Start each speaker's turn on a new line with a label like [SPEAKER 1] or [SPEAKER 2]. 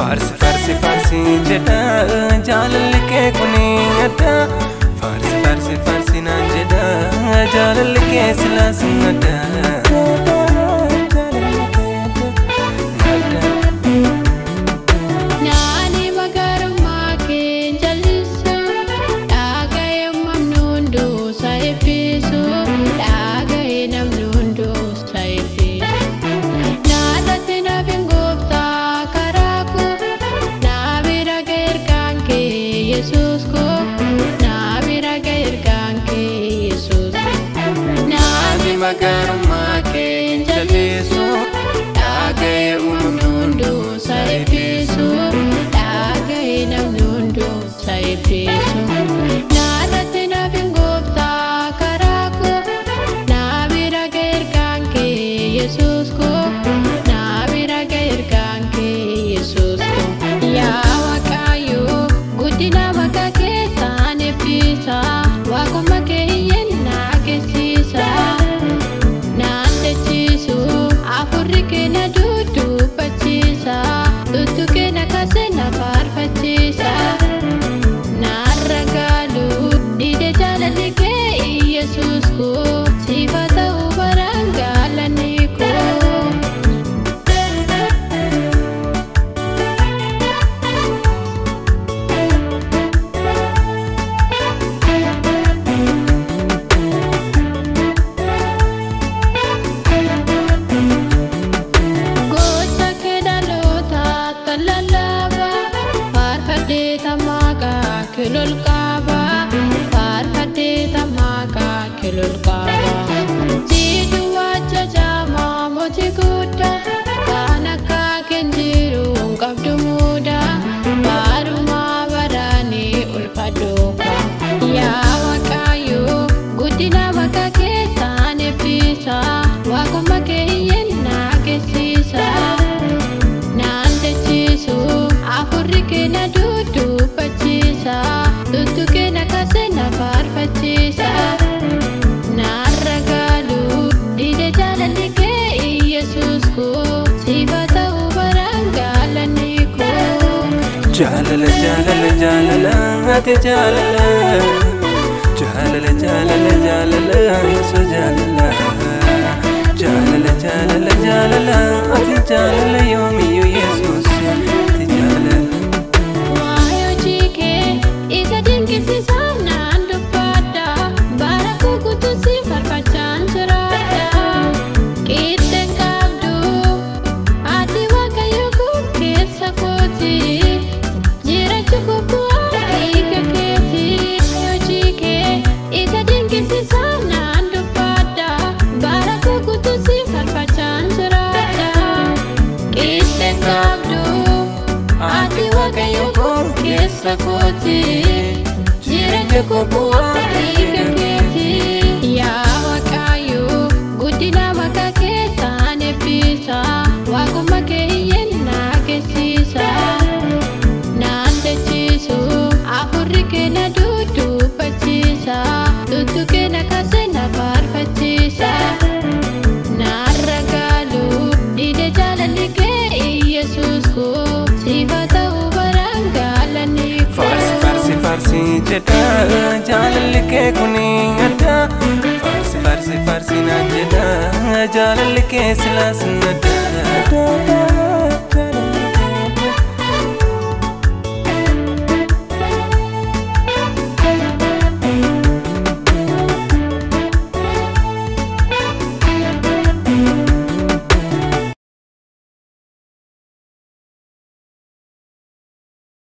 [SPEAKER 1] Farsi farsi farsi jedha jaalalli kee kuni adda. Farsi farsi farsi naan jedha jaalalli kee silaa sin adda.
[SPEAKER 2] Magarumma keen jallisu dhagaye uumamnuundu saayibbisu dhagaye namnuundu saayibbisu naarratti naaf hin gooftaa karaa koo naa bira ga'e ergaan kee Yesuus koo naa bira ga'e ergaan kee Yesuus koo yaa Waaqayyoo guddina maqaa keessaan eebbisa waaqummaa kee hiyyennaa agarsiisa. Afurikena dudu pachisa, tutukena kasena farfachisa. Naragalu dide jalali ke Yesus ko, sifata ubarangalani ko. Kelul kaba, farfadde tamaka kelul kaba. Jitu wacha jama moti kuda, kanaka kenjiru kabdu muda, baruma barani ulfadoka. Ya Waaqayyoo guddina maqaa keessaan eebbisa, waaqummaa kee hiyyennaa agarsiisa. Naan dachiisu afurikena dudu pachisa. Tutukena kasena farfachisa. Naragalu dide jalali ke Yesus ko, sifata ubarangalani ko.
[SPEAKER 1] Jalala jalala jalala ate jalala. Jalala jalala jalala Yesu jalala. Jalala jalala jalala ate jalala yomiyu Yesus ate jalala.
[SPEAKER 2] Kisi sana dubbada bara kukutu si farfachaan jiraata kitten qabdu ati Waaqayyoo kun keessa kooti jiraachuu kubbaa hiika keeti hojii kee isa dinqisiisana dubbada bara kukutu si farfachaan jiraata kitten qabdu ati Waaqayyoo kun keessa kooti. Yaa Waaqayyoo guddina maqaa keessaan eebbisa, waaqummaa kee hiyyennaa agarsiisa. Naan dachiisu afurikena dudu pachisa, tutukena kasena farfachisa. Naragalu dide jalali kee Yesuus koo, sifata ubarangalani ko.
[SPEAKER 1] Farsi jedha jaalalli kee kuni adda. Farsi farsi farsi naan jedha jaalalli kee silaa sin adda.